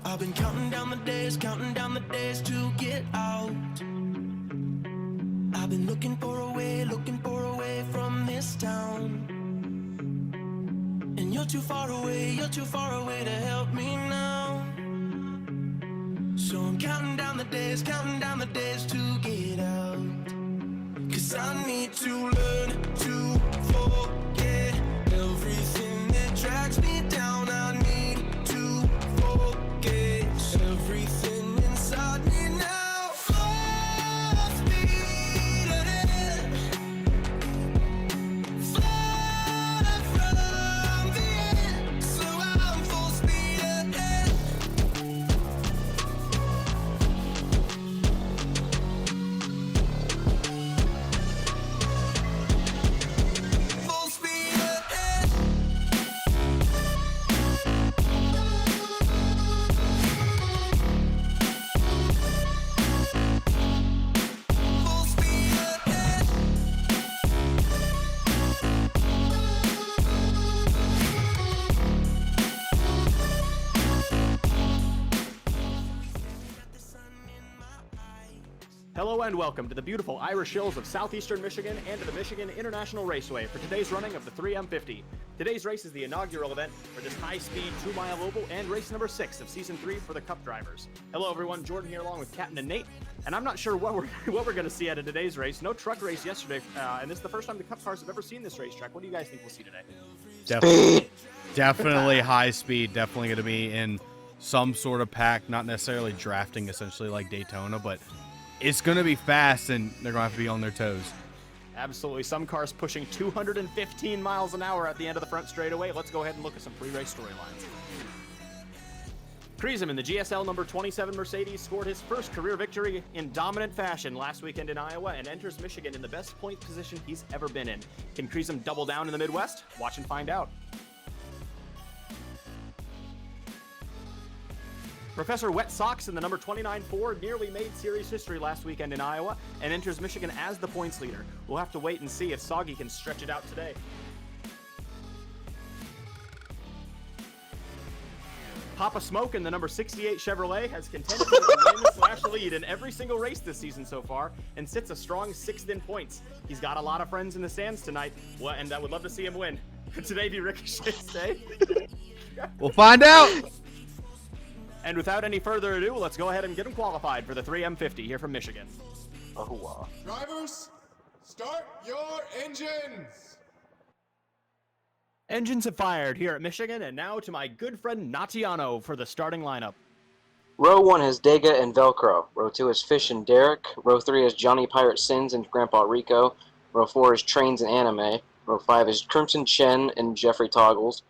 I've been counting down the days to get out. I've been looking for a way from this town. And you're too far away to help me now. So I'm counting down the days to get out. 'Cause I need to learn to forget everything that drags me down. I need to focus everything inside me now. Full speed ahead, far from the end. So I'm full speed ahead. Full speed ahead. Full speed ahead. Hello and welcome to the beautiful Irish Hills of southeastern Michigan and to the Michigan International Raceway for today's running of the 3M50. Today's race is the inaugural event for this high-speed 2-mile oval and race number 6 of season 3 for the Cup drivers. Hello everyone, Jordan here along with Captain and Nate, and I'm not sure what we're going to see out of today's race. No truck race yesterday, and this is the first time the Cup cars have ever seen this racetrack. What do you guys think we'll see today? Definitely high speed. Definitely going to be in some sort of pack, not necessarily drafting essentially like Daytona, but it's going to be fast and they're going to have to be on their toes. Absolutely. Some cars pushing 215 miles an hour at the end of the front straightaway. Let's go ahead and look at some pre-race storylines. Kreazm in the GSL number 27 Mercedes scored his first career victory in dominant fashion last weekend in Iowa and enters Michigan in the best point position he's ever been in. Can Kreazm double down in the Midwest? Watch and find out. Professor Wet Socks in the number 29 Ford nearly made series history last weekend in Iowa and enters Michigan as the points leader. We'll have to wait and see if Soggy can stretch it out today. Papa Smoke in the number 68 Chevrolet has contended for the win/lead in every single race this season so far and sits a strong 6th in points. He's got a lot of friends in the stands tonight, and I would love to see him win. Could today be Ricochet's day? We'll find out. And without any further ado, let's go ahead and get him qualified for the 3M50 here from Michigan. Drivers, start your engines! Engines have fired here at Michigan, and now to my good friend Natiano for the starting lineup. Row 1 has Dega and Velcro. Row 2 has Fish and Derek. Row 3 has Johnny Pirate Sins and Grandpa Rico. Row 4 is Trains and Anime. Row 5 is Crimson Chen and Jeffrey Toggles.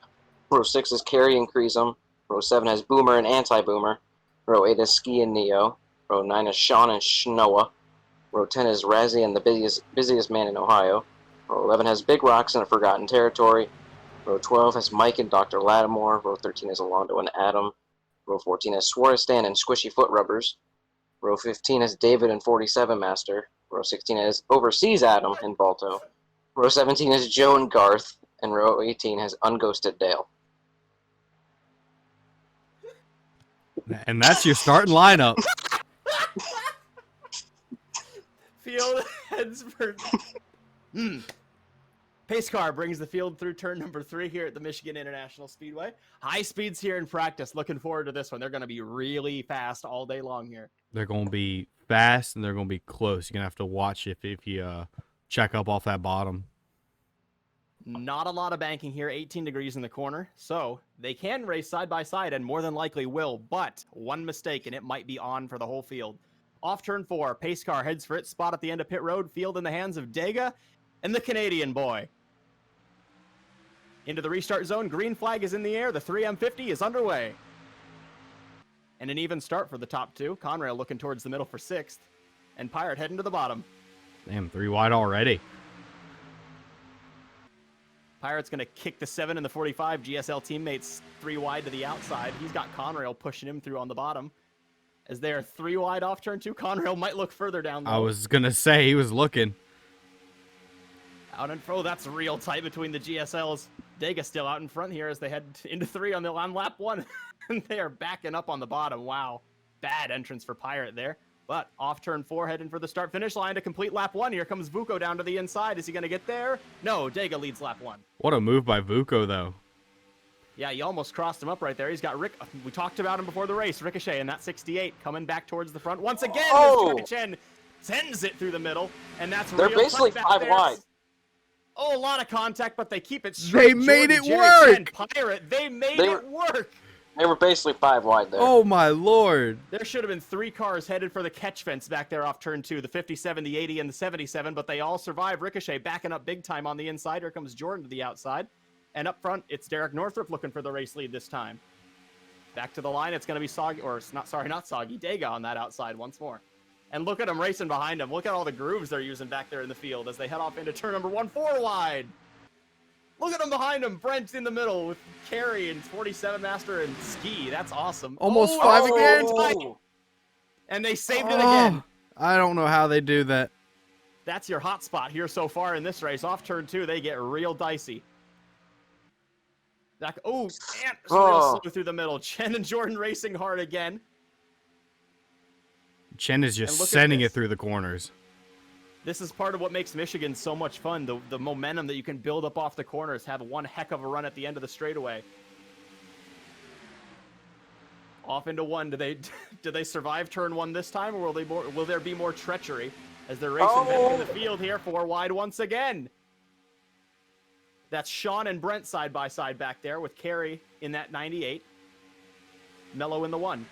Row 6 is Carrie and Kreazm. Row 7 has Boomer and Anti-Boomer. Row 8 is Ski and Neo. Row 9 is Sean and Schnoa. Row 10 is Razzie and the busiest man in Ohio. Row 11 has Big Rocks and a Forgotten Territory. Row 12 has Mike and Dr. Lattimore. Row 13 is Alondo and Adam. Row 14 has Swaristan and Squishy Foot Rubbers. Row 15 has David and 47 Master. Row 16 has Overseas Adam and Balto. Row 17 is Joe and Garth. And row 18 has Unghosted Dale. And that's your starting lineup. Field heads for... Pace car brings the field through turn number 3 here at the Michigan International Speedway. High speeds here in practice. Looking forward to this one. They're going to be really fast all day long here. They're going to be fast and they're going to be close. You're going to have to watch if you check up off that bottom. Not a lot of banking here, 18 degrees in the corner, so they can race side by side and more than likely will, but one mistake and it might be on for the whole field. Off turn 4, pace car heads for its spot at the end of pit road, field in the hands of Dega and the Canadian boy. Into the restart zone, green flag is in the air, the 3M50 is underway. And an even start for the top 2, Conrail looking towards the middle for 6th, and Pirate heading to the bottom. Damn, 3 wide already. Pirate's going to kick the 7 and the 45. GSL teammates 3 wide to the outside. He's got Conrail pushing him through on the bottom. As they're 3 wide off turn 2, Conrail might look further down low. I was going to say he was looking. Out and fro, that's real tight between the GSLs. Dega still out in front here as they head into 3 on lap 1. And they are backing up on the bottom. Wow. Bad entrance for Pirate there. But off turn 4, heading for the start-finish line to complete lap 1. Here comes Vuko down to the inside. Is he going to get there? No, Dega leads lap 1. What a move by Vuko, though. Yeah, he almost crossed him up right there. He's got Rick. We talked about him before the race. Ricochet in that 68 coming back towards the front once again. Oh! Chen sends it through the middle, and that's They're real basically tight back 5 there. wide. Oh, a lot of contact, but they keep it straight. They made it Jerry work! Chen, Pirate, they made it work. They were basically 5 wide there. Oh, my Lord. There should have been 3 cars headed for the catch fence back there off turn 2, the 57, the 80, and the 77, but they all survive. Ricochet backing up big time on the inside. Here comes Jordan to the outside. And up front, it's Derek Northrup looking for the race lead this time. Back to the line, it's going to be Soggy, or not Soggy, Dega on that outside once more. And look at them racing behind him. Look at all the grooves they're using back there in the field as they head off into turn number 1, 4 wide. Look at them behind him. Brent in the middle with Carey and 47 Master and Ski. That's awesome. Almost 5 again. Oh. And they saved it again. I don't know how they do that. That's your hot spot here so far in this race. Off turn 2, they get real dicey. Back, man, it's real slow through the middle. Chen and Jordan racing hard again. Chen is just sending it through the corners. This is part of what makes Michigan so much fun. The momentum that you can build up off the corners, have one heck of a run at the end of the straightaway. Off into 1. Do they survive turn 1 this time, or will there be more treachery as they're racing back in the field here? 4 wide once again. That's Sean and Brent side by side back there with Carey in that 98. Mello in the 1.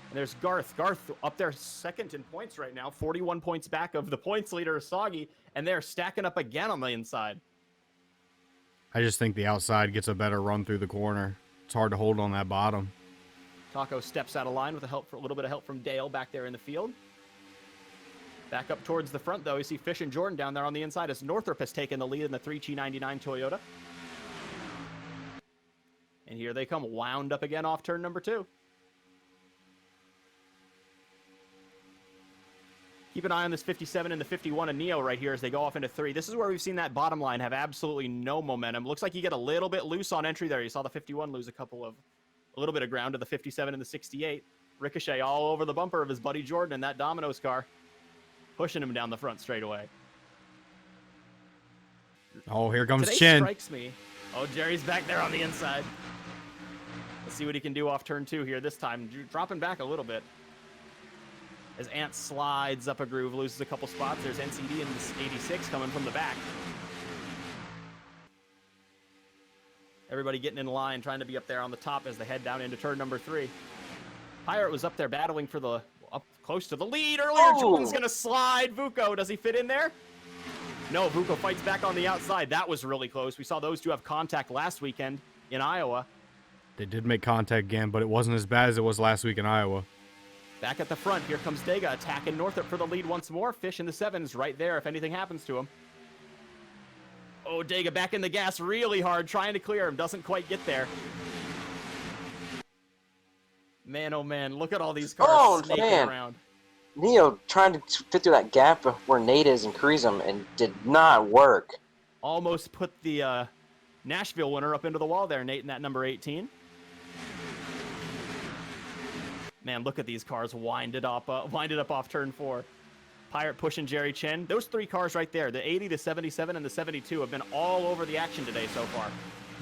And there's Garth. Garth up there second in points right now. 41 points back of the points leader, Soggy. And they're stacking up again on the inside. I just think the outside gets a better run through the corner. It's hard to hold on that bottom. Taco steps out of line with a little bit of help from Dale back there in the field. Back up towards the front, though, you see Fish and Jordan down there on the inside as Northrup has taken the lead in the 3G99 Toyota. And here they come, wound up again off turn number 2. Keep an eye on this 57 and the 51 and Neo right here as they go off into 3. This is where we've seen that bottom line have absolutely no momentum. Looks like you get a little bit loose on entry there. You saw the 51 lose a little bit of ground to the 57 and the 68. Ricochet all over the bumper of his buddy Jordan in that Domino's car. Pushing him down the front straight away. Oh, here comes Today Chen. Strikes me. Oh, Jerry's back there on the inside. Let's see what he can do off turn 2 here this time. Dropping back a little bit. As Ant slides up a groove, loses a couple spots. There's NCD in this 86 coming from the back. Everybody getting in line, trying to be up there on the top as they head down into turn number 3. Pirate was up there battling for the up close to the lead earlier. Oh. Jordan's gonna slide. Vuko, does he fit in there? No, Vuko fights back on the outside. That was really close. We saw those two have contact last weekend in Iowa. They did make contact again, but it wasn't as bad as it was last week in Iowa. Back at the front, here comes Dega attacking Northup for the lead once more. Fish in the 7s right there if anything happens to him. Oh, Dega back in the gas really hard, trying to clear him. Doesn't quite get there. Man, oh man, look at all these cars snaking around. Neo trying to fit through that gap where Nate is and Kreazm and did not work. Almost put the Nashville winner up into the wall there, Nate, in that number 18. Man, look at these cars winded up off turn 4. Pirate pushing Jerry Chen. Those 3 cars right there, the 80, the 77, and the 72 have been all over the action today so far.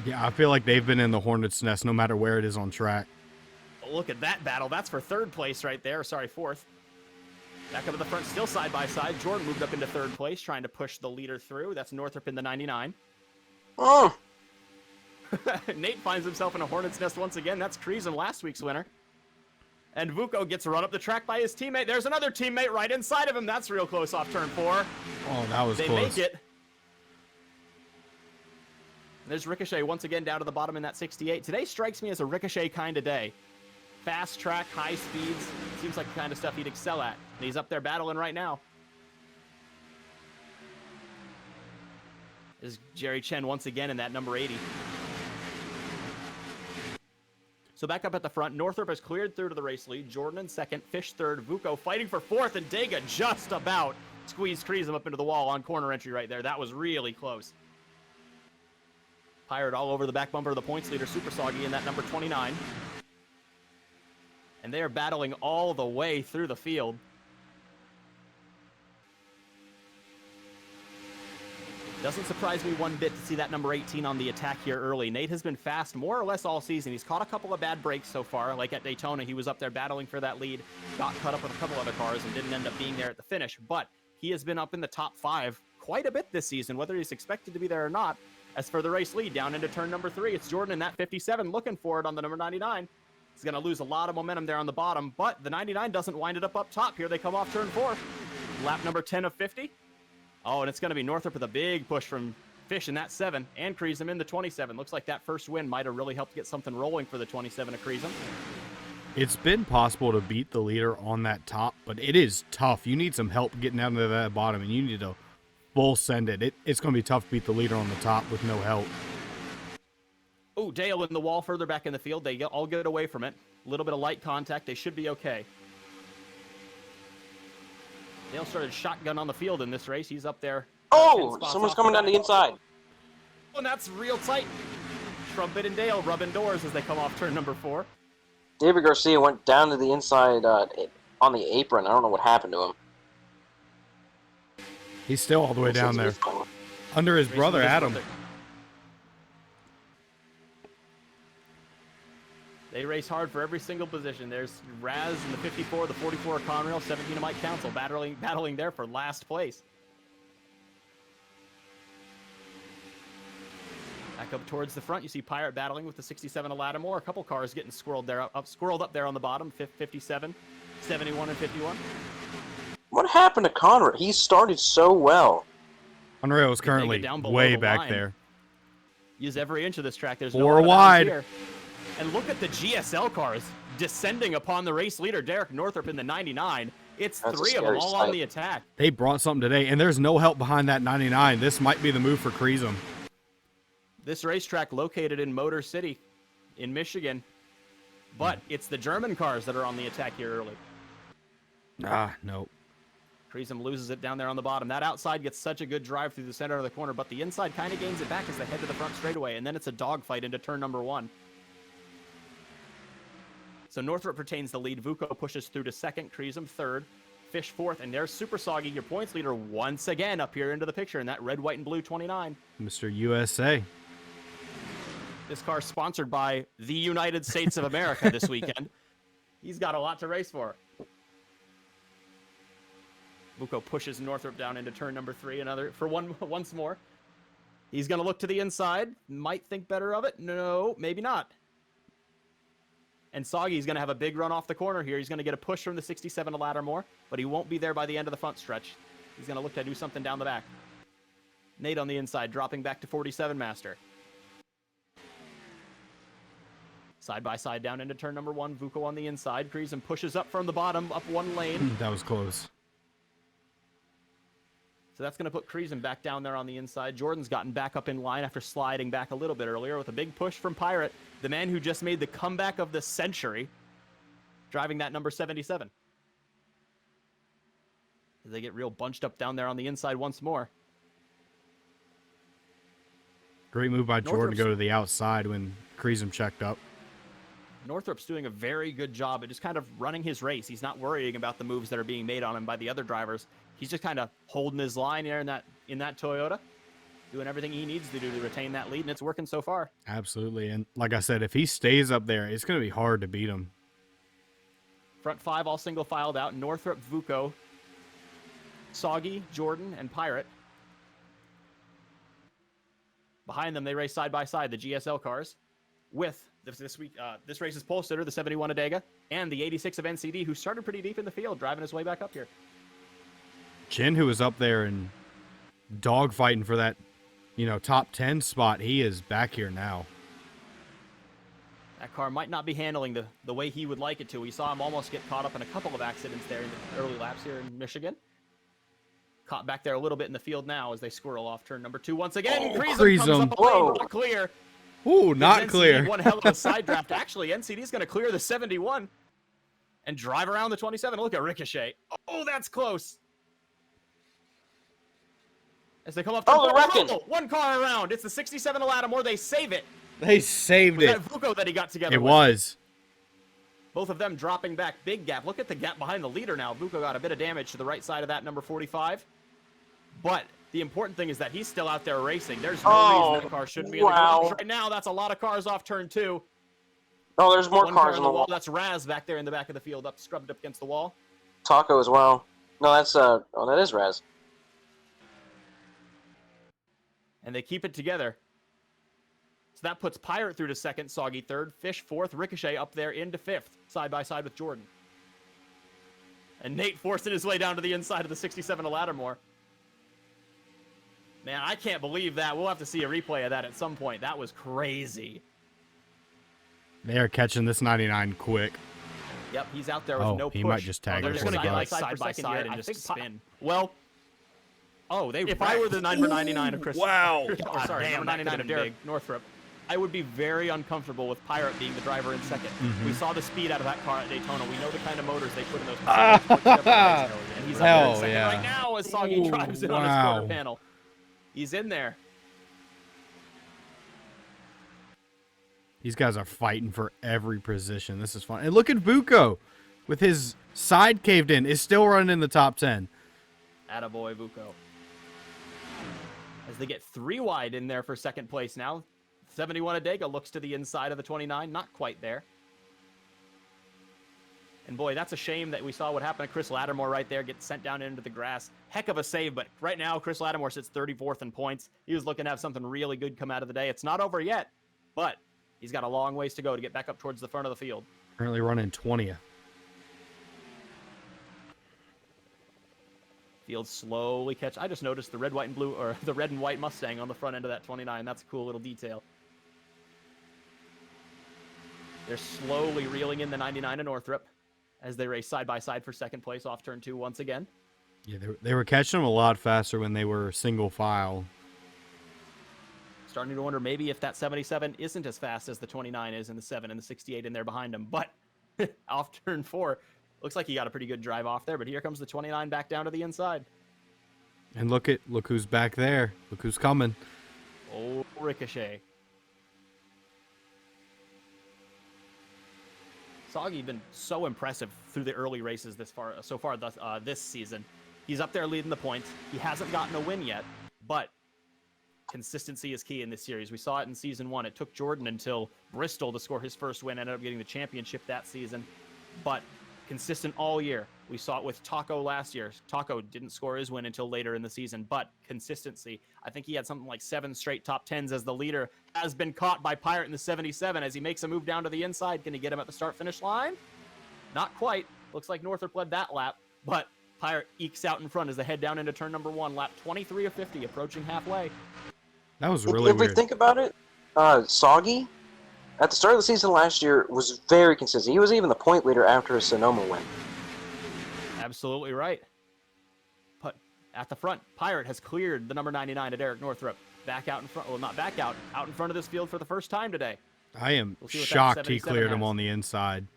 Yeah, I feel like they've been in the hornet's nest no matter where it is on track. Look at that battle. That's for 3rd place right there. Sorry, 4th. Back up to the front, still side by side. Jordan moved up into 3rd place, trying to push the leader through. That's Northup in the 99. Oh. Nate finds himself in a hornet's nest once again. That's Kreazm, last week's winner. And Vuko gets run up the track by his teammate. There's another teammate right inside of him. That's real close off turn 4. Oh, that was they close. They make it. There's Ricochet once again down to the bottom in that 68. Today strikes me as a Ricochet kind of day. Fast track, high speeds. Seems like the kind of stuff he'd excel at. And he's up there battling right now. Is Jerry Chen once again in that number 80. So back up at the front, Northup has cleared through to the race lead. Jordan in 2nd, Fish 3rd, Vuko fighting for 4th, and Dega just about squeezed Kreazm up into the wall on corner entry right there. That was really close. Pirate all over the back bumper of the points leader, Super Soggy, in that number 29. And they are battling all the way through the field. Doesn't surprise me one bit to see that number 18 on the attack here early. Nate has been fast more or less all season. He's caught a couple of bad breaks so far. Like at Daytona, he was up there battling for that lead, got caught up with a couple other cars and didn't end up being there at the finish. But he has been up in the top 5 quite a bit this season, whether he's expected to be there or not. As for the race lead, down into turn number 3, it's Jordan in that 57 looking for it on the number 99. He's going to lose a lot of momentum there on the bottom, but the 99 doesn't wind it up top. Here they come off turn 4. Lap number 10 of 50. Oh, and it's going to be Northrop with a big push from Fish in that 7, and Kreazm in the 27. Looks like that first win might have really helped get something rolling for the 27 of Kreazm. It's been possible to beat the leader on that top, but it is tough. You need some help getting down to that bottom, and you need to full send it. It's going to be tough to beat the leader on the top with no help. Oh, Dale in the wall further back in the field. They all get away from it. A little bit of light contact. They should be okay. Dale started shotgun on the field in this race. He's up there. Oh, someone's coming down the inside. Oh, and that's real tight. Trumpet and Dale rubbing doors as they come off turn number 4. David Garcia went down to the inside on the apron. I don't know what happened to him. He's still all the way down there. Under his brother, Adam. They race hard for every single position. There's Raz in the 54, the 44 of Conrail, 17 of Mike Council, battling there for last place. Back up towards the front, you see Pirate battling with the 67 of Lattimore. A couple cars getting squirreled up there on the bottom, 57, 71, and 51. What happened to Conrad? He started so well. Conrail is currently way the back line. there. Use every inch of this track. There's 4 no wide. here. And look at the GSL cars descending upon the race leader, Derek Northrup, in the 99. It's That's 3 of them all on the attack. They brought something today, and there's no help behind that 99. This might be the move for Kreazm. This racetrack located in Motor City in Michigan, but it's the German cars that are on the attack here early. No. Kreazm loses it down there on the bottom. That outside gets such a good drive through the center of the corner, but the inside kind of gains it back as they head to the front straightaway, and then it's a dogfight into turn number 1. So Northrop retains the lead. Vuko pushes through to 2nd, Kreazm 3rd, Fish 4th, and there's Super Soggy, your points leader, once again up here into the picture in that red, white, and blue 29. Mr. USA. This car sponsored by the United States of America this weekend. He's got a lot to race for. Vuko pushes Northrop down into turn number 3, once more. He's going to look to the inside. Might think better of it. No, maybe not. And Soggy's going to have a big run off the corner here. He's going to get a push from the 67 of Lattimore, but he won't be there by the end of the front stretch. He's going to look to do something down the back. Nate on the inside, dropping back to 47 Master. Side by side down into turn number 1. Vuko on the inside. Kreazm pushes up from the bottom, up one lane. That was close. So that's going to put Kreazm back down there on the inside. Jordan's gotten back up in line after sliding back a little bit earlier with a big push from Pirate, the man who just made the comeback of the century, driving that number 77. As they get real bunched up down there on the inside once more. Great move by Jordan to go to the outside when Kreazm checked up. Northrop's doing a very good job at just kind of running his race. He's not worrying about the moves that are being made on him by the other drivers. He's just kind of holding his line there in that Toyota, doing everything he needs to do to retain that lead, and it's working so far. Absolutely, and like I said, if he stays up there, it's going to be hard to beat him. Front 5 all single filed out. Northrop, Vuko, Soggy, Jordan, and Pirate. Behind them, they race side by side, the GSL cars, with this race's pole sitter, the 71 Adega, and the 86 of NCD, who started pretty deep in the field, driving his way back up here. Chin, who was up there and dogfighting for that, top 10 spot, he is back here now. That car might not be handling the way he would like it to. We saw him almost get caught up in a couple of accidents there in the early laps here in Michigan. Caught back there a little bit in the field now as they squirrel off turn number 2 once again. Kreazm comes up a lane, not clear. Ooh, not clear. One hell of a side draft. Actually, NCD's going to clear the 71 and drive around the 27. Look at Ricochet. Oh, that's close. As they come up, Oh, they're wrecking. one car around. It's the 67 Lattimore. They save it. They saved Was it. that Vuko that he got together It with? was. Both of them dropping back. Big gap. Look at the gap behind the leader now. Vuko got a bit of damage to the right side of that number 45. But the important thing is that he's still out there racing. There's no reason that car shouldn't be in the garage right now. That's a lot of cars off turn 2. Oh, there's more One cars car on the wall. That's Raz back there in the back of the field, scrubbed up against the wall. Taco as well. No, that's oh, that is Raz. And they keep it together. So that puts Pirate through to second, Soggy third, Fish fourth, Ricochet up there into fifth, side by side with Jordan. And Nate forcing his way down to the inside of the 67 Lattimore. Man, I can't believe that. We'll have to see a replay of that at some point. That was crazy. They are catching this 99 quick. Yep, he's out there with no push. He might just tag they're us just going to again. get side by side and just spin. Well, if I were the number 99 of Chris... Wow. or sorry, number 99 of Derek Northrup, I would be very uncomfortable with Pirate being the driver in second. We saw the speed out of that car at Daytona. We know the kind of motors they put in those cars. And he's up there in second right now as Soggy drives in on his quarter panel. He's in there. These guys are fighting for every position. This is fun. And look at Vuko with his side caved in. Is still running in the top 10. Attaboy, Vuko. As they get 3 wide in there for second place now. 71 Adega looks to the inside of the 29. Not quite there. And boy, that's a shame that we saw what happened to Chris Lattimore right there, get sent down into the grass. Heck of a save, but right now Chris Lattimore sits 34th in points. He was looking to have something really good come out of the day. It's not over yet, but he's got a long ways to go to get back up towards the front of the field. Currently running 20th. Field slowly catch. I just noticed the red, white, and blue, or the red and white Mustang on the front end of that 29. That's a cool little detail. They're slowly reeling in the 99 of Northrop as they race side by side for second place off turn 2 once again. Yeah, they were catching them a lot faster when they were single file. Starting to wonder maybe if that 77 isn't as fast as the 29 is and the 7 and the 68 in there behind him. But off turn 4, looks like he got a pretty good drive off there. But here comes the 29 back down to the inside. And look who's back there. Look who's coming. Oh, Ricochet. Soggy been so impressive through the early races so far this season. He's up there leading the points. He hasn't gotten a win yet, but consistency is key in this series. We saw it in season 1. It took Jordan until Bristol to score his first win, ended up getting the championship that season, but consistent all year. We saw it with Taco last year. Taco didn't score his win until later in the season, but consistency. I think he had something like 7 straight top 10s as the leader. Has been caught by Pirate in the 77 as he makes a move down to the inside. Can he get him at the start-finish line? Not quite. Looks like Northrop led that lap, but Pirate ekes out in front as they head down into turn number 1, lap 23 of 50, approaching halfway. That was really if weird. we think about it, Soggy, at the start of the season last year, was very consistent. He was even the point leader after his Sonoma win. Absolutely right. But at the front, Pirate has cleared the number 99 at Derek Northrop. Back out in front, well, not back out in front of this field for the first time today. I am We'll see what that shocked he 77 cleared him has. on the inside.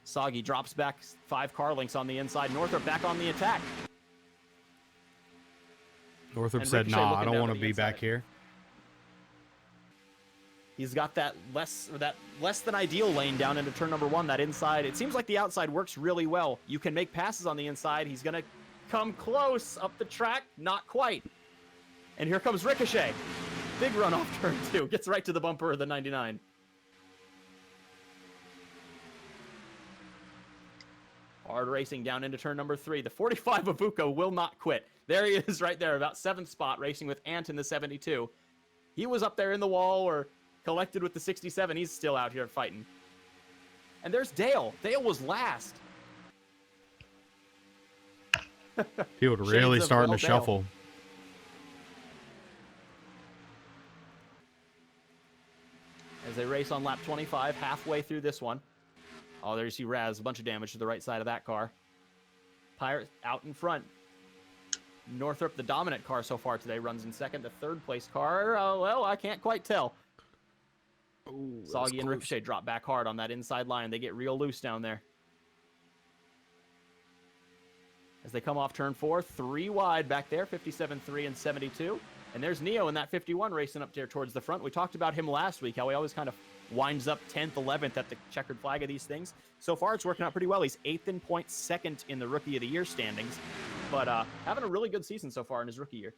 Soggy drops back 5 car lengths on the inside. Northrop back on the attack. Northrop And said, Ricochet nah, I looking don't down want to to the be back inside. here. He's got that less than ideal lane down into turn number 1. That inside, it seems like the outside works really well. You can make passes on the inside. He's gonna come close up the track, not quite. And here comes Ricochet. Big run off turn 2, gets right to the bumper of the 99. Hard racing down into turn number 3. The 45 Avuko will not quit. There he is right there, about 7th spot, racing with Ant in the 72. He was up there in the wall or collected with the 67. He's still out here fighting. And there's Dale. Dale was last. Field Shades really of starting to Dale. shuffle. As they race on lap 25, halfway through this one. Oh, there you see Raz, a bunch of damage to the right side of that car. Pirate out in front. Northrop, the dominant car so far today, runs in second. The third place car, well, I can't quite tell. Ooh, Soggy and Ricochet drop back hard on that inside line. They get real loose down there. As they come off turn 4, 3 wide back there, 57, 3, and 72. And there's Neo in that 51 racing up there towards the front. We talked about him last week, how he always kind of winds up 10th, 11th at the checkered flag of these things. So far, it's working out pretty well. He's 8th in points, 2nd in the Rookie of the Year standings. But having a really good season so far in his rookie year.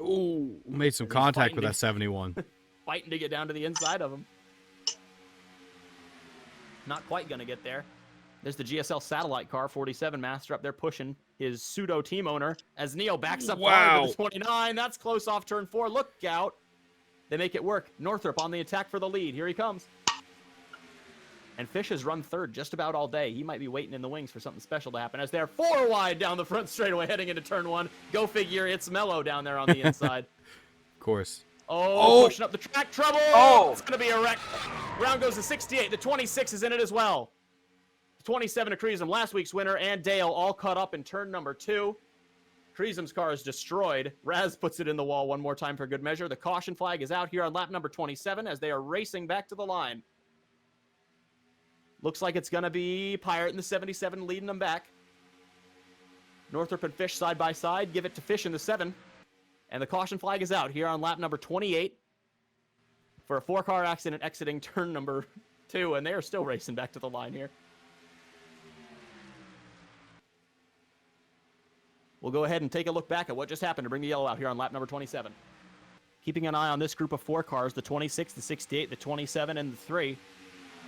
Ooh, made some contact with that 71. Fighting to get down to the inside of him. Not quite going to get there. There's the GSL satellite car, 47 Master up there pushing his pseudo team owner as Neo backs up hard to the 29. That's close off turn 4. Look out. They make it work. Northrop on the attack for the lead. Here he comes. And Fish has run third just about all day. He might be waiting in the wings for something special to happen as they're 4 wide down the front straightaway heading into turn 1. Go figure. It's Mello down there on the inside. Of course. Oh, pushing up the track. Trouble. Oh. It's going to be a wreck. Round goes to 68. The 26 is in it as well. 27 to Kreazm, last week's winner, and Dale all caught up in turn number 2. Kreazm's car is destroyed. Raz puts it in the wall one more time for good measure. The caution flag is out here on lap number 27 as they are racing back to the line. Looks like it's going to be Pirate in the 77 leading them back. Northrop and Fish side by side. Give it to Fish in the 7. And the caution flag is out here on lap number 28 for a 4-car accident exiting turn number 2, and they are still racing back to the line here. We'll go ahead and take a look back at what just happened to bring the yellow out here on lap number 27. Keeping an eye on this group of 4 cars, the 26, the 68, the 27, and the 3.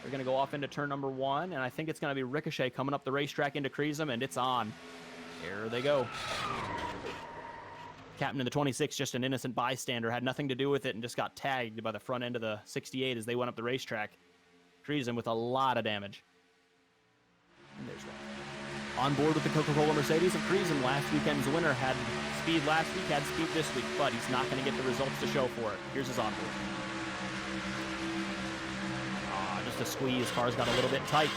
They're going to go off into turn number 1, and I think it's going to be Ricochet coming up the racetrack into Kreazm, and it's on. There they go. Captain in the 26, just an innocent bystander, had nothing to do with it and just got tagged by the front end of the 68 as they went up the racetrack. Kreazm with a lot of damage. And there's one. On board with the Coca-Cola Mercedes of Kreazm, last weekend's winner had speed last week, had speed this week, but he's not going to get the results to show for it. Here's his onboard. Just a squeeze. Car's got a little bit tight.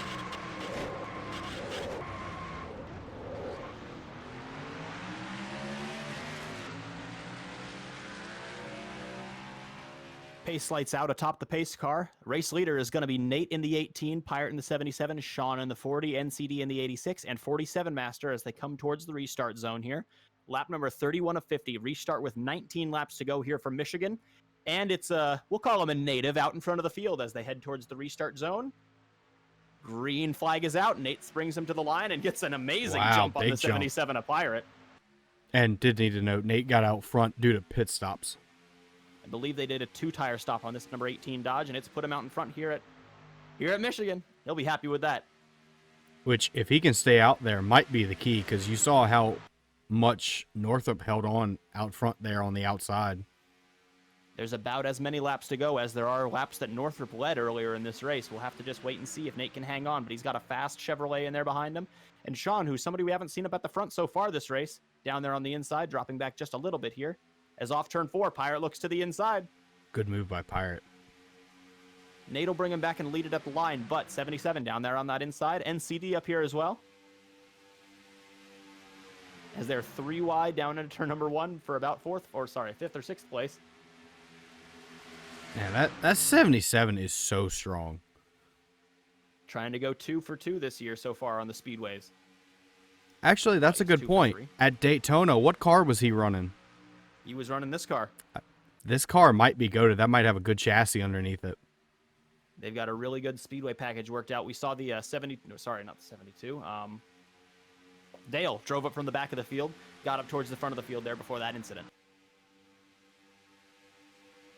Pace lights out atop the pace car. Race leader is going to be Nate in the 18, Pirate in the 77, Sean in the 40, NCD in the 86, and 47 Master as they come towards the restart zone here. Lap number 31 of 50. Restart with 19 laps to go here from Michigan. And it's we'll call him a native out in front of the field as they head towards the restart zone. Green flag is out. Nate springs him to the line and gets an amazing jump on the 77 of Pirate. And did need to note, Nate got out front due to pit stops. I believe they did a 2-tire stop on this number 18 Dodge, and it's put him out in front here at Michigan. He'll be happy with that. Which, if he can stay out there, might be the key, because you saw how much Northrop held on out front there on the outside. There's about as many laps to go as there are laps that Northrop led earlier in this race. We'll have to just wait and see if Nate can hang on, but he's got a fast Chevrolet in there behind him. And Sean, who's somebody we haven't seen up at the front so far this race, down there on the inside, dropping back just a little bit here. As off turn 4, Pirate looks to the inside. Good move by Pirate. Nate will bring him back and lead it up the line, but 77 down there on that inside. NCD up here as well. As they're 3 wide down into turn number 1 for about 5th or 6th place. Yeah, that 77 is so strong. Trying to go 2 for 2 this year so far on the speedways. Actually, that's a good point. At Daytona, what car was he running? He was running this car. This car might be goated. That might have a good chassis underneath it. They've got a really good speedway package worked out. We saw the 70. No, sorry, not the 72. Dale drove up from the back of the field, got up towards the front of the field there before that incident.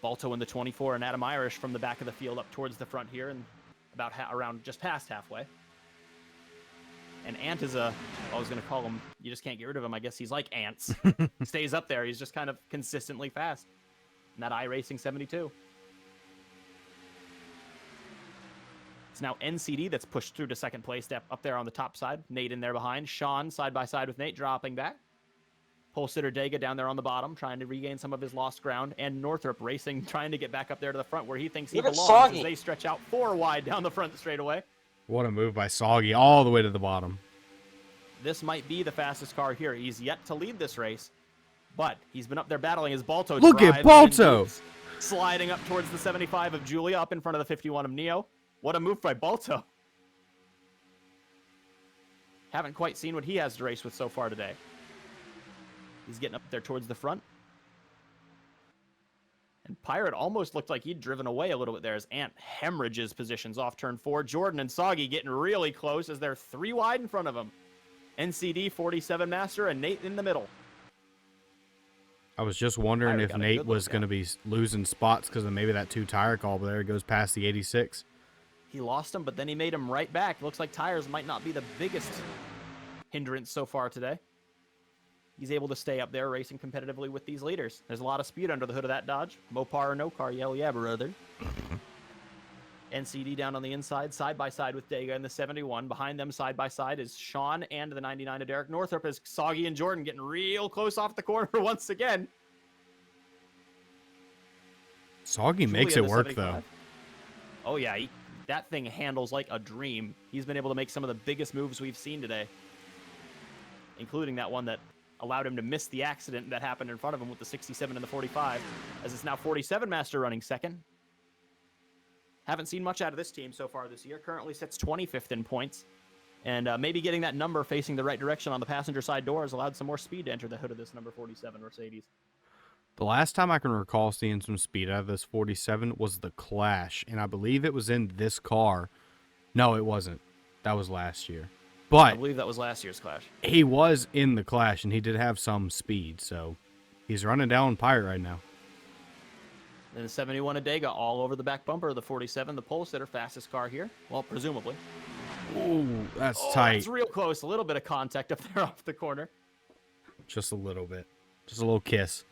Balto in the 24 and Adam Irish from the back of the field up towards the front here and about around just past halfway. And Ant is I was going to call him, you just can't get rid of him. I guess he's like ants. He stays up there. He's just kind of consistently fast. And that iRacing 72. It's now NCD that's pushed through to second place, up there on the top side. Nate in there behind. Sean side by side with Nate, dropping back. Pole sitter Dega down there on the bottom, trying to regain some of his lost ground. And Northrop racing, trying to get back up there to the front where he thinks he belongs as they stretch out 4 wide down the front straightaway. What a move by Soggy all the way to the bottom. This might be the fastest car here. He's yet to lead this race, but he's been up there battling as Balto. Look at Balto! Sliding up towards the 75 of Julia, up in front of the 51 of Neo. What a move by Balto. Haven't quite seen what he has to race with so far today. He's getting up there towards the front. Pirate almost looked like he'd driven away a little bit there as Ant hemorrhages positions off turn 4. Jordan and Soggy getting really close as they're 3 wide in front of him. NCD, 47 Master, and Nate in the middle. I was just wondering Pirate if got a Nate good was look going to at be losing spots because of maybe that 2 tire call, but there it goes past the 86. He lost him, but then he made him right back. Looks like tires might not be the biggest hindrance so far today. He's able to stay up there racing competitively with these leaders. There's a lot of speed under the hood of that Dodge. Mopar or no car, yell yeah, brother. NCD down on the inside, side by side with Dega in the 71. Behind them, side by side, is Sean and the 99 of Derek Northrup as Soggy and Jordan getting real close off the corner once again. Soggy makes Julia, it the work, 75. though. Oh, yeah. That thing handles like a dream. He's been able to make some of the biggest moves we've seen today, including that one that allowed him to miss the accident that happened in front of him with the 67 and the 45, as it's now 47 Master running second. Haven't seen much out of this team so far this year. Currently sits 25th in points. And maybe getting that number facing the right direction on the passenger side door has allowed some more speed to enter the hood of this number 47 Mercedes. The last time I can recall seeing some speed out of this 47 was the Clash, and I believe it was in this car. No, it wasn't. That was last year. I But believe that was last year's Clash. he was in the Clash, and he did have some speed, so he's running down Pirate right now. And the 71 Adega all over the back bumper of the 47, the pole sitter, fastest car here. Well, presumably. Ooh, that's Oh, tight. that's real close. A little bit of contact up there off the corner. Just a little bit. Just a little kiss.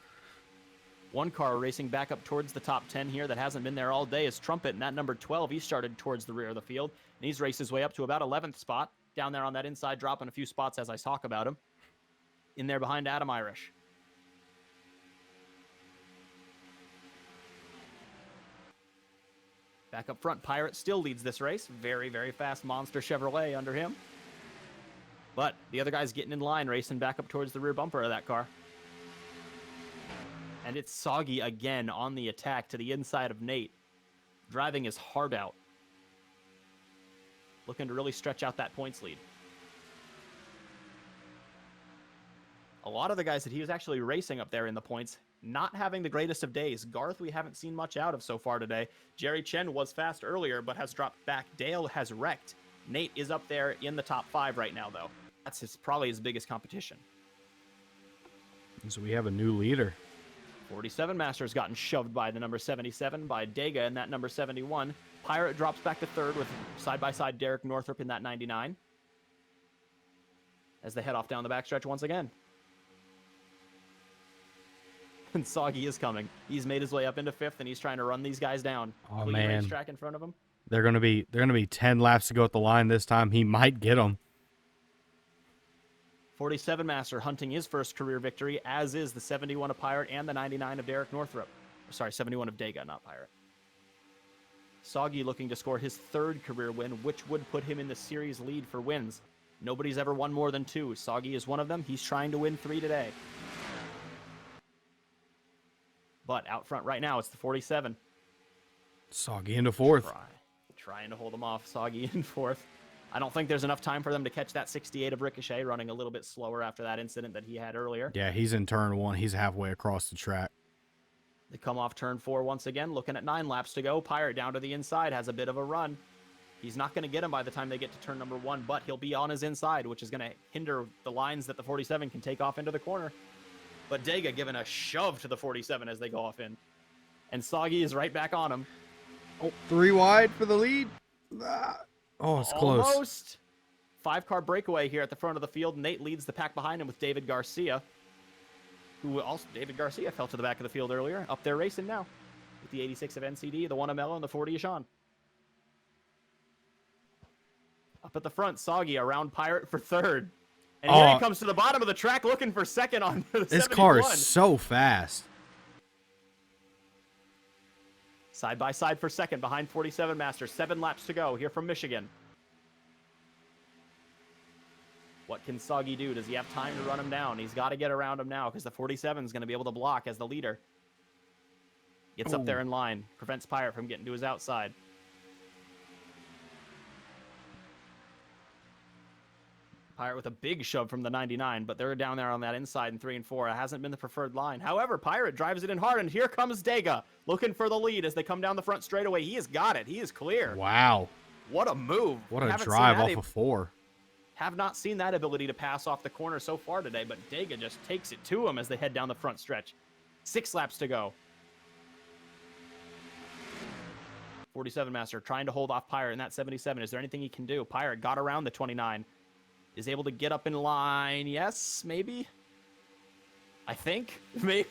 One car racing back up towards the top 10 here that hasn't been there all day is Trumpet, and that number 12, he started towards the rear of the field, and he's raced his way up to about 11th spot, down there on that inside, dropping a few spots as I talk about him. In there behind Adam Irish. Back up front, Pirate still leads this race. Very, very fast Monster Chevrolet under him. But the other guy's getting in line, racing back up towards the rear bumper of that car. And it's Soggy again on the attack to the inside of Nate. Driving his heart out. Looking to really stretch out that points lead. A lot of the guys that he was actually racing up there in the points, not having the greatest of days. Garth we haven't seen much out of so far today. Jerry Chen was fast earlier, but has dropped back. Dale has wrecked. Nate is up there in the top 5 right now, though. That's probably his biggest competition. So we have a new leader. 47 Master's gotten shoved by the number 77 by Dega and that number 71. Pirate drops back to 3rd with side-by-side Derek Northrup in that 99. As they head off down the backstretch once again. And Soggy is coming. He's made his way up into 5th, and he's trying to run these guys down. Oh, Clean man. racetrack in front of him. They're gonna be 10 laps to go at the line this time. He might get them. 47 Master hunting his first career victory, as is the 71 of Pirate and the 99 of Derek Northrup. Sorry, 71 of Dega, not Pirate. Soggy looking to score his 3rd career win, which would put him in the series lead for wins. Nobody's ever won more than 2. Soggy is one of them. He's trying to win 3 today. But out front right now, it's the 47. Soggy into 4th. Trying to hold him off. Soggy in 4th. I don't think there's enough time for them to catch that 68 of Ricochet, running a little bit slower after that incident that he had earlier. Yeah, he's in turn 1. He's halfway across the track. They come off turn 4 once again, looking at 9 laps to go. Pirate down to the inside, has a bit of a run. He's not going to get him by the time they get to turn number 1, but he'll be on his inside, which is going to hinder the lines that the 47 can take off into the corner. But Dega giving a shove to the 47 as they go off in. And Soggy is right back on him. Oh, 3 wide for the lead. Oh, it's close. Almost. 5-car breakaway here at the front of the field. Nate leads the pack behind him with David Garcia. David Garcia fell to the back of the field earlier. Up there racing now. With the 86 of NCD, the 1 of Mello, and the 40 of Sean. Up at the front, Soggy around Pirate for 3rd. And here he comes to the bottom of the track looking for 2nd on the 71. This car is so fast. Side by side for 2nd behind 47 Master. 7 laps to go here from Michigan. What can Soggy do? Does he have time to run him down? He's got to get around him now because the 47 is going to be able to block as the leader. Gets up there in line. Prevents Pirate from getting to his outside. Pirate with a big shove from the 99, but they're down there on that inside in 3 and 4. It hasn't been the preferred line. However, Pirate drives it in hard, and here comes Dega looking for the lead as they come down the front straightaway. He has got it. He is clear. Wow. What a move. What a drive off of 4. Have not seen that ability to pass off the corner so far today, but Dega just takes it to him as they head down the front stretch. 6 laps to go. 47 Master trying to hold off Pirate in that 77. Is there anything he can do? Pirate got around the 29. Is able to get up in line. Yes, maybe. I think. Maybe.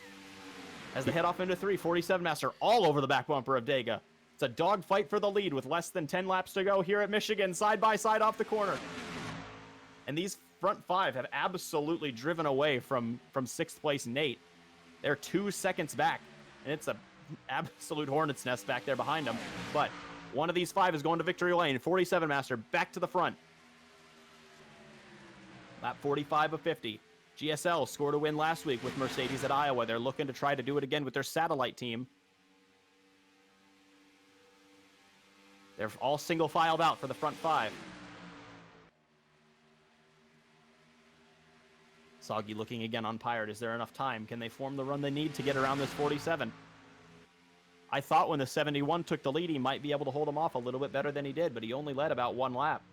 As they head off into 3, 47 Master all over the back bumper of Dega. It's a dogfight for the lead with less than 10 laps to go here at Michigan, side by side off the corner. And these front 5 have absolutely driven away from 6th place Nate. They're 2 seconds back, and it's a absolute hornet's nest back there behind them. But one of these 5 is going to victory lane. 47 Master back to the front. Lap 45 of 50. GSL scored a win last week with Mercedes at Iowa. They're looking to try to do it again with their satellite team. They're all single filed out for the front 5. Soggy looking again on Pirate. Is there enough time? Can they form the run they need to get around this 47? I thought when the 71 took the lead, he might be able to hold him off a little bit better than he did, but he only led about 1 lap.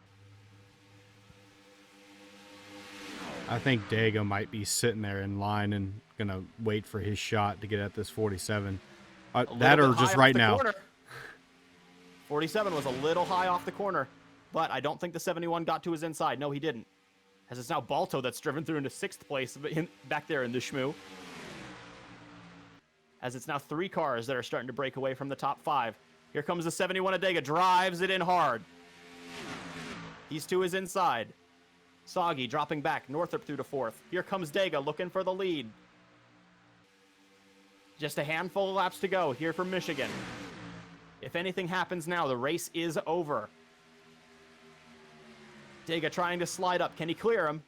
I think Dega might be sitting there in line and going to wait for his shot to get at this 47. That or just right now. Corner. 47 was a little high off the corner, but I don't think the 71 got to his inside. No, he didn't. As it's now Balto that's driven through into 6th place back there in the Shmoo. As it's now 3 cars that are starting to break away from the top 5. Here comes the 71 Adega, drives it in hard. He's to his inside. Soggy dropping back, Northrop through to 4th. Here comes Dega looking for the lead. Just a handful of laps to go here from Michigan. If anything happens now, the race is over. Dega trying to slide up. Can he clear him?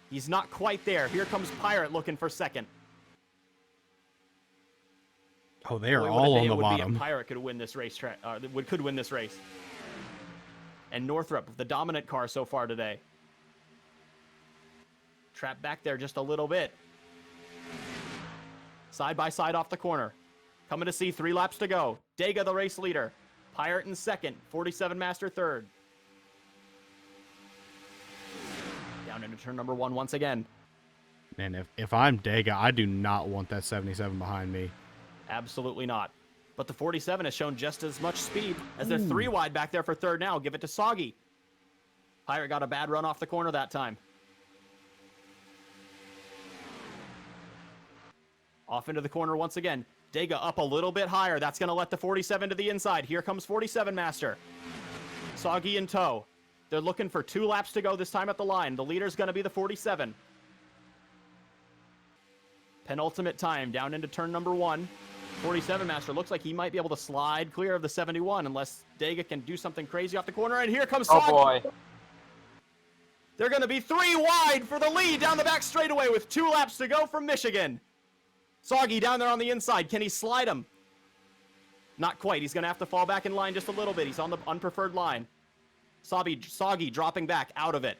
He's not quite there. Here comes Pirate looking for 2nd. Oh, they are all on the bottom. Pirate could win this race. Could win this race. And Northrop, the dominant car so far today. Trapped back there just a little bit. Side by side off the corner. Coming to see 3 laps to go. Dega the race leader. Pirate in 2nd. 47 Master 3rd. Down into turn number 1 once again. Man, if I'm Dega, I do not want that 77 behind me. Absolutely not. But the 47 has shown just as much speed as they're 3 wide back there for 3rd now. Give it to Soggy. Pirate got a bad run off the corner that time. Off into the corner once again. Dega up a little bit higher. That's going to let the 47 to the inside. Here comes 47 Master. Soggy in tow. They're looking for 2 laps to go this time at the line. The leader's going to be the 47. Penultimate time down into turn number 1. 47 Master looks like he might be able to slide clear of the 71 unless Dega can do something crazy off the corner. And here comes Soggy. Oh boy. They're going to be 3 wide for the lead down the back straightaway with 2 laps to go from Michigan. Soggy down there on the inside. Can he slide him? Not quite. He's going to have to fall back in line just a little bit. He's on the unpreferred line. Soggy dropping back out of it.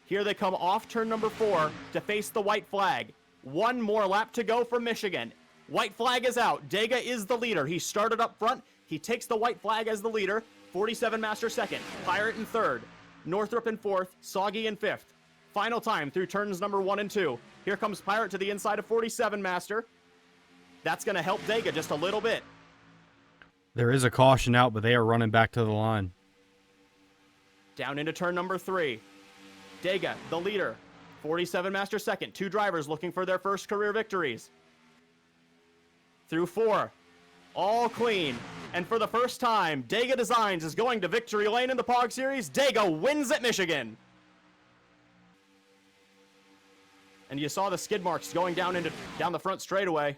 Here they come off turn number 4 to face the white flag. 1 more lap to go from Michigan. White flag is out. Dega is the leader. He started up front. He takes the white flag as the leader. 47 Master 2nd. Pirate in 3rd. Northrop in 4th. Soggy in 5th. Final time through turns number 1 and 2. Here comes Pirate to the inside of 47 Master. That's going to help Dega just a little bit. There is a caution out, but they are running back to the line. Down into turn number 3. Dega, the leader. 47 Master 2nd. 2 drivers looking for their first career victories. Through 4. All clean. And for the first time, Dega Designs is going to victory lane in the POG Series. Dega wins at Michigan. And you saw the skid marks going down the front straightaway.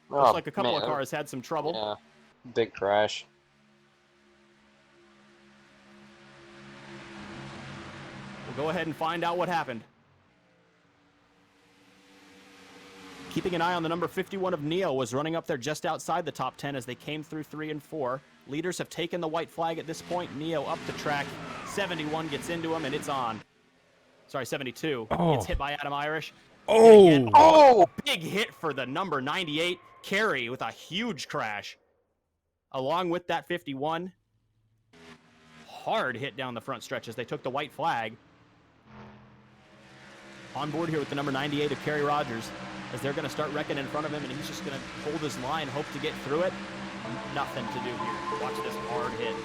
Looks like a couple of cars had some trouble. Yeah, big crash. We'll go ahead and find out what happened. Keeping an eye on the number 51 of Neo was running up there just outside the top 10 as they came through 3 and 4. Leaders have taken the white flag at this point. Neo up the track, 71 gets into him, and it's on. Sorry, 72. Oh. Gets hit by Adam Irish. Oh. Again, Oh! big hit for the number 98, Carey, with a huge crash. Along with that 51. Hard hit down the front stretch as they took the white flag. On board here with the number 98 of Kerry Rogers, as they're going to start wrecking in front of him, and he's just going to hold his line, hope to get through it. Nothing to do here. Watch this hard hit.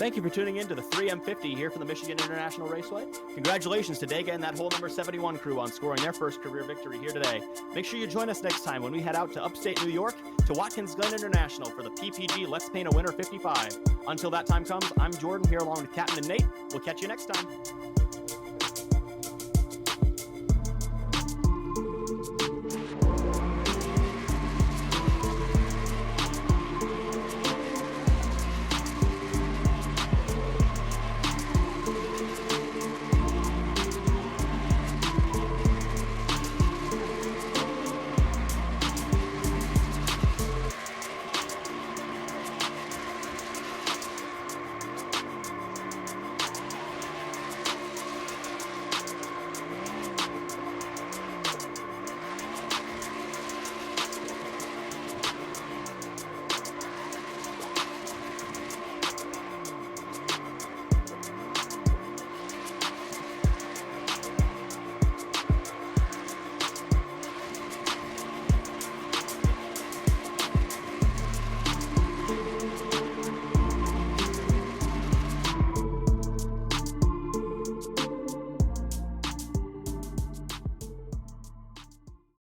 Thank you for tuning in to the 3M50 here from the Michigan International Raceway. Congratulations to Dega and that whole number 71 crew on scoring their first career victory here today. Make sure you join us next time when we head out to upstate New York to Watkins Glen International for the PPG Let's Paint a Winner 55. Until that time comes, I'm Jordan here along with Captain and Nate. We'll catch you next time.